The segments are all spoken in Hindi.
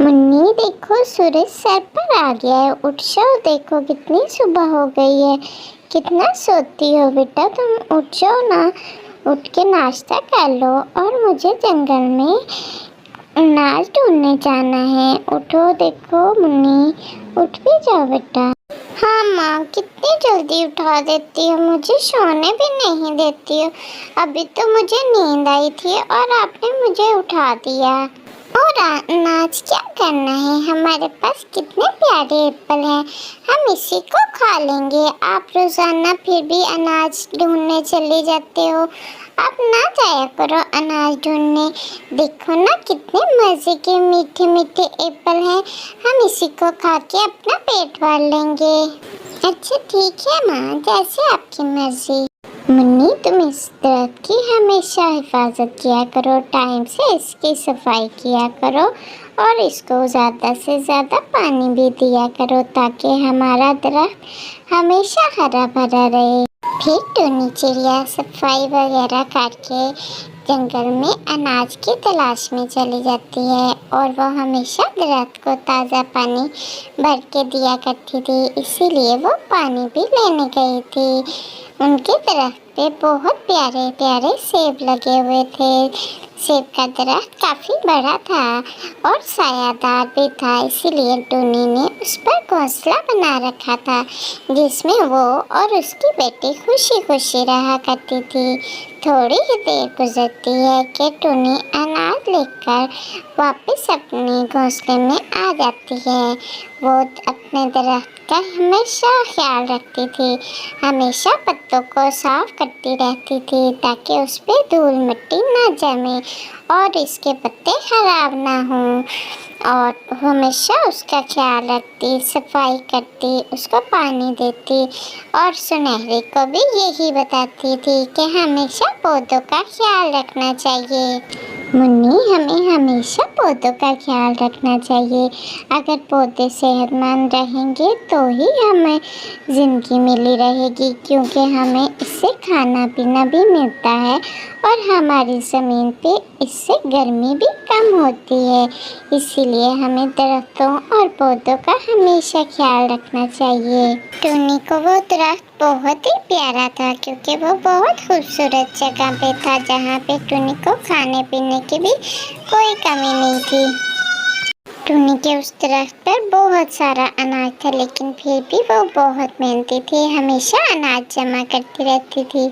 मुन्नी देखो, सूरज सर पर आ गया है। उठ जाओ, देखो कितनी सुबह हो गई है। कितना सोती हो बेटा तुम, उठ जाओ ना। उठ के नाश्ता कर लो और मुझे जंगल में अनाज ढूंढने जाना है। उठो, देखो मुन्नी, उठ भी जाओ बेटा। हाँ माँ, कितनी जल्दी उठा देती हो, मुझे सोने भी नहीं देती हो। अभी तो मुझे नींद आई थी और आपने मुझे उठा दिया। और अनाज क्या करना है, हमारे पास कितने प्यारे एप्पल हैं, हम इसी को खा लेंगे। आप रोजाना फिर भी अनाज ढूंढने चले जाते हो। आप ना जाया करो अनाज ढूंढने। देखो ना कितने मज़े के मीठे मीठे एप्पल हैं, हम इसी को खा के अपना पेट भर लेंगे। अच्छा ठीक है माँ, जैसे आपकी मर्जी। मुन्नी, तुम इस दरख्त की हमेशा हिफाजत किया करो, टाइम से इसकी सफाई किया करो और इसको ज़्यादा से ज़्यादा पानी भी दिया करो ताकि हमारा दरख्त हमेशा हरा भरा रहे। फिर टुनी चिड़िया सफाई वगैरह करके जंगल में अनाज की तलाश में चली जाती है और वह हमेशा दरख्त को ताज़ा पानी भर के दिया करती थी, इसीलिए वो पानी भी लेने गई थी। उनके दरख्त पे बहुत प्यारे प्यारे सेब लगे हुए थे। सेब का दरख्त काफ़ी बड़ा था और सायादार भी था, इसीलिए टुनी ने उस पर घोंसला बना रखा था जिसमें वो और उसकी बेटी खुशी खुशी रहा करती थी। थोड़ी ही देर गुजरती है कि टुनी अनाज लेकर वापस अपने घोंसले में आ जाती है। वो अपने दरख्त का हमेशा ख्याल रखती थी, हमेशा पत्तों को साफ करती रहती थी ताकि उस पर धूल मिट्टी ना जमे और इसके पत्ते खराब ना हों। और हमेशा उसका ख्याल रखती, सफाई करती, उसको पानी देती और सुनहरी को भी यही बताती थी कि हमेशा पौधों का ख्याल रखना चाहिए। मुन्नी, हमें हमेशा पौधों का ख्याल रखना चाहिए। अगर पौधे सेहतमंद रहेंगे तो ही हमें ज़िंदगी मिली रहेगी, क्योंकि हमें इससे खाना पीना भी मिलता है और हमारी ज़मीन पे इससे गर्मी भी कम होती है। इसीलिए हमें दरख्तों और पौधों का हमेशा ख्याल रखना चाहिए। टुनी को वो दरख्त बहुत ही प्यारा था क्योंकि वो बहुत खूबसूरत जगह पे था जहाँ पे टुनी को खाने पीने की भी कोई कमी नहीं थी। टुनी के उस दरख्त पर बहुत सारा अनाज था, लेकिन फिर भी वो बहुत मेहनती थी, हमेशा अनाज जमा करती रहती थी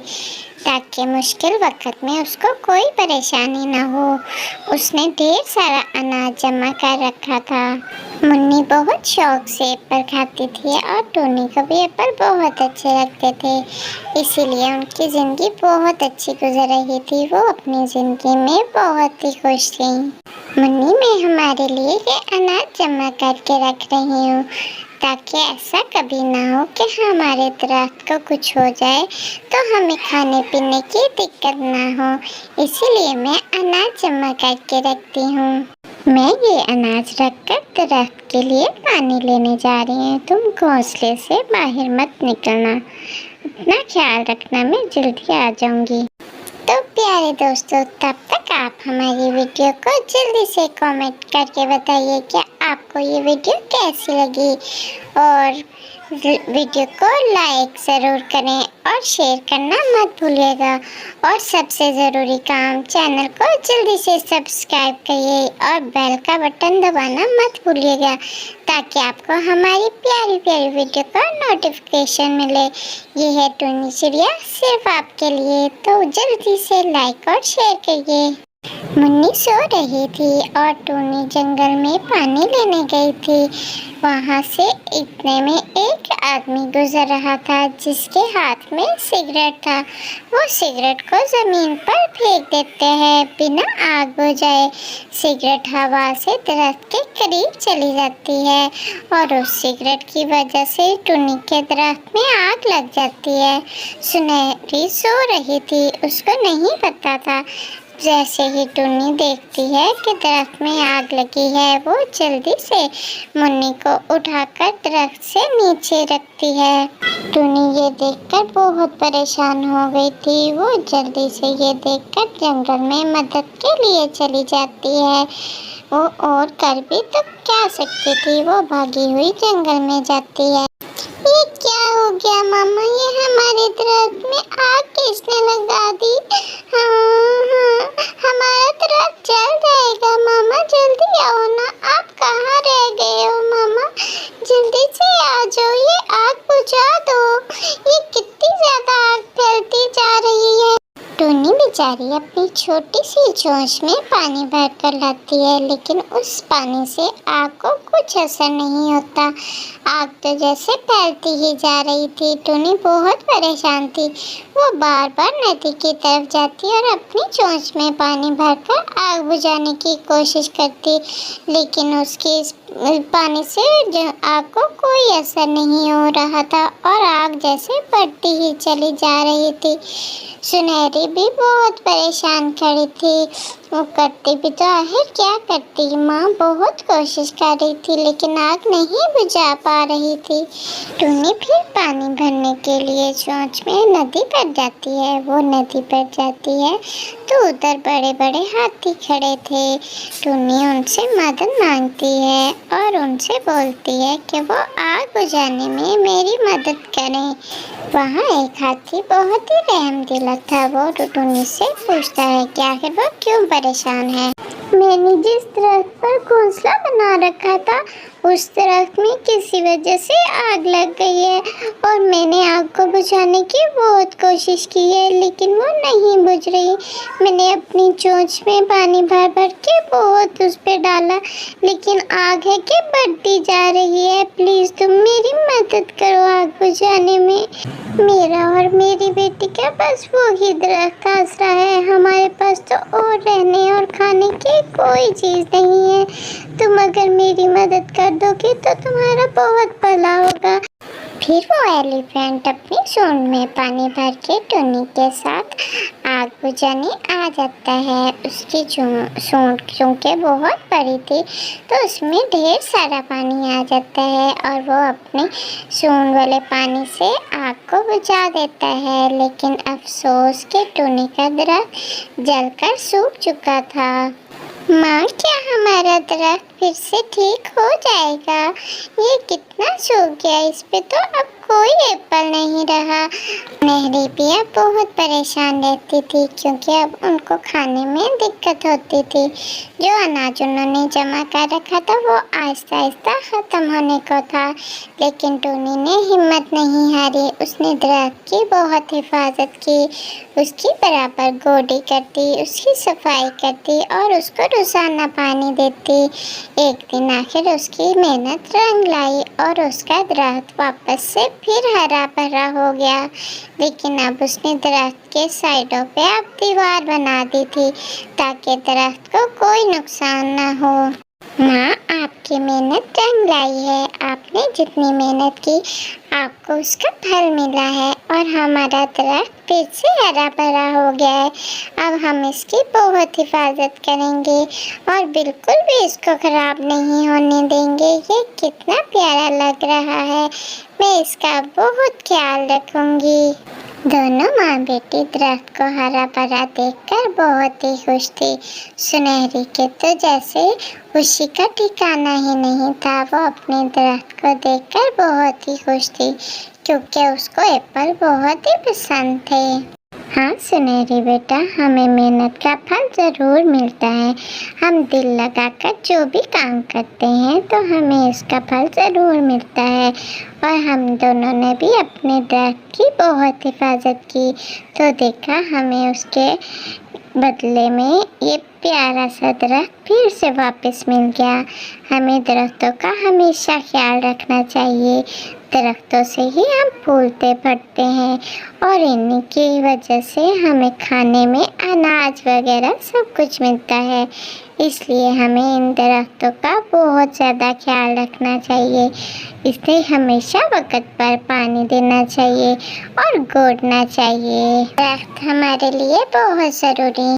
ताकि मुश्किल वक्त में उसको कोई परेशानी ना हो। उसने ढेर सारा अनाज जमा कर रखा था। मुन्नी बहुत शौक से एप्पल खाती थी और टुनी को भी एप्पल बहुत अच्छे लगते थे, इसीलिए उनकी ज़िंदगी बहुत अच्छी गुजर रही थी। वो अपनी ज़िंदगी में बहुत ही खुश थी। मुन्नी, मैं हमारे लिए ये अनाज जमा करके रख रही हूँ ताकि ऐसा कभी ना हो कि हमारे दरख्त को कुछ हो जाए तो हमें खाने पीने की दिक्कत ना हो, इसीलिए मैं अनाज जमा करके रखती हूँ। मैं ये अनाज रखकर दरख्त के लिए पानी लेने जा रही हूँ। तुम घोंसले से बाहर मत निकलना, अपना ख्याल रखना, मैं जल्दी आ जाऊँगी। तो प्यारे दोस्तों, तब तक आप हमारी वीडियो को जल्दी से कमेंट करके बताइए कि आपको ये वीडियो कैसी लगी और वीडियो को लाइक ज़रूर करें और शेयर करना मत भूलिएगा। और सबसे ज़रूरी काम, चैनल को जल्दी से सब्सक्राइब करिए और बेल का बटन दबाना मत भूलिएगा ताकि आपको हमारी प्यारी प्यारी वीडियो का नोटिफिकेशन मिले। ये है टुनी चिड़िया सिर्फ आपके लिए, तो जल्दी से लाइक और शेयर करिए। मुन्नी सो रही थी और टुनी जंगल में पानी लेने गई थी। वहाँ से इतने में एक आदमी गुजर रहा था जिसके हाथ में सिगरेट था। वो सिगरेट को ज़मीन पर फेंक देते हैं बिना आग बुझाए। सिगरेट हवा से दरख्त के करीब चली जाती है और उस सिगरेट की वजह से टुनी के दरख्त में आग लग जाती है। सुनहरी सो रही थी, उसको नहीं पता था। जैसे ही टुनी देखती है कि दरख्त में आग लगी है, वो जल्दी से मुन्नी को उठाकर दरख्त से नीचे रखती है। टुनी ये देखकर बहुत परेशान हो गई थी। वो जल्दी से ये देखकर जंगल में मदद के लिए चली जाती है। वो और कर भी तो क्या सकती थी, वो भागी हुई जंगल में जाती है। ये क्या हो गया मामा, ये हमारे दरख्त में आग किसने लगा दी? हाँ, हमारा दरख्त जल जाएगा मामा, जल्दी आओ ना। आप कहाँ रह गए हो मामा, जल्दी से आ जाओ, ये आग बुझा दो। ये कितनी ज्यादा आग फैलती जा रही है। टूनी बेचारी अपनी छोटी सी चोंच में पानी भर कर लाती है, लेकिन उस पानी से आग को कुछ असर नहीं होता। आग तो जैसे फैलती ही जा रही थी। टूनी बहुत परेशान थी। वो बार बार नदी की तरफ जाती और अपनी चोंच में पानी भरकर आग बुझाने की कोशिश करती, लेकिन उसकी इस पानी से जो आग को कोई असर नहीं हो रहा था और आग जैसे बढ़ती ही चली जा रही थी। सुनहरी भी बहुत परेशान खड़ी थी। वो करती भी तो आखिर क्या करती, माँ बहुत कोशिश कर रही थी लेकिन आग नहीं बुझा पा रही थी। टूनी फिर पानी भरने के लिए चोंच में नदी पर जाती है। वो नदी पर जाती है तो उधर बड़े बड़े हाथी खड़े थे। टूनी उनसे मदद मांगती है और उनसे बोलती है कि वो आग बुझाने में मेरी मदद करें। वहाँ एक हाथी बहुत ही रहमदिल था। वो टूनी से पूछता है कि आखिर वो क्यों परेशान है। मैंने जिस दरख्त पर घोंसला बना रखा था उस दरख्त में किसी वजह से आग लग गई है और मैंने आग को बुझाने की बहुत कोशिश की है लेकिन वो नहीं बुझ रही। मैंने अपनी चोंच में पानी भर भर के बहुत उस पर डाला लेकिन आग है कि बढ़ती जा रही है। प्लीज़ तुम मेरी मदद करो आग बुझाने में। मेरा और मेरी बेटी का बस वो ही दरख्त आसरा है, हमारे पास तो और रहने और खाने की कोई चीज़ नहीं है। तुम अगर मेरी मदद कर दोगे तो तुम्हारा बहुत भला होगा। फिर वो एलिफेंट अपनी सूंड में पानी भर के टूनी के साथ आग बुझाने आ जाता है। उसकी सूंड चूँकि बहुत बड़ी थी तो उसमें ढेर सारा पानी आ जाता है और वो अपने सूंड वाले पानी से आग को बुझा देता है। लेकिन अफसोस कि टूनी का दरख्त जलकर सूख चुका था। माँ, क्या हमारा दरख्त फिर से ठीक हो जाएगा? ये कितना सूख गया, इस पे तो अब कोई एप्पल नहीं रहा। नहरी भी अब बहुत परेशान रहती थी क्योंकि अब उनको खाने में दिक्कत होती थी। जो अनाज उन्होंने जमा कर रखा था वो आहिस्ता आहिस्ता ख़त्म होने को था, लेकिन टूनी ने हिम्मत नहीं हारी। उसने दरख्त की बहुत हिफाजत की, उसकी बराबर गोडी करती, उसकी सफाई करती और उसको रोज़ाना पानी देती। एक दिन आखिर उसकी मेहनत रंग लाई और उसका दरख्त वापस से फिर हरा भरा हो गया। लेकिन अब उसने दरख्त के साइडों पे अब दीवार बना दी थी ताकि दरख्त को कोई नुकसान ना हो। माँ, आपकी मेहनत रंग लाई है। आपने जितनी मेहनत की आपको उसका फल मिला है और हमारा दरख्त फिर से हरा भरा हो गया है। अब हम इसकी बहुत हिफाजत करेंगे और बिल्कुल भी इसको खराब नहीं होने देंगे। ये कितना प्यारा लग रहा है, मैं इसका बहुत ख्याल रखूंगी। दोनों माँ बेटी दरख्त को हरा भरा देखकर बहुत ही खुश थी। सुनहरी के तो जैसे खुशी का ठिकाना ही नहीं था। वो अपने दरख्त को देखकर बहुत ही खुश थी क्योंकि उसको एप्पल बहुत ही पसंद थे। हाँ सुनहरी बेटा, हमें मेहनत का फल ज़रूर मिलता है। हम दिल लगाकर जो भी काम करते हैं तो हमें इसका फल ज़रूर मिलता है। और हम दोनों ने भी अपने दरख्त की बहुत हिफाजत की तो देखा हमें उसके बदले में ये प्यारा सा दरख्त फिर से वापस मिल गया। हमें दरख्तों का हमेशा ख्याल रखना चाहिए। दरख्तों से ही हम फूलते फटते हैं और इन्हीं की वजह से हमें खाने में अनाज वगैरह सब कुछ मिलता है। इसलिए हमें इन दरख्तों का बहुत ज़्यादा ख्याल रखना चाहिए। इसलिए हमेशा वक्त पर पानी देना चाहिए और गोड़ना चाहिए। दरख्त हमारे लिए बहुत ज़रूरी है।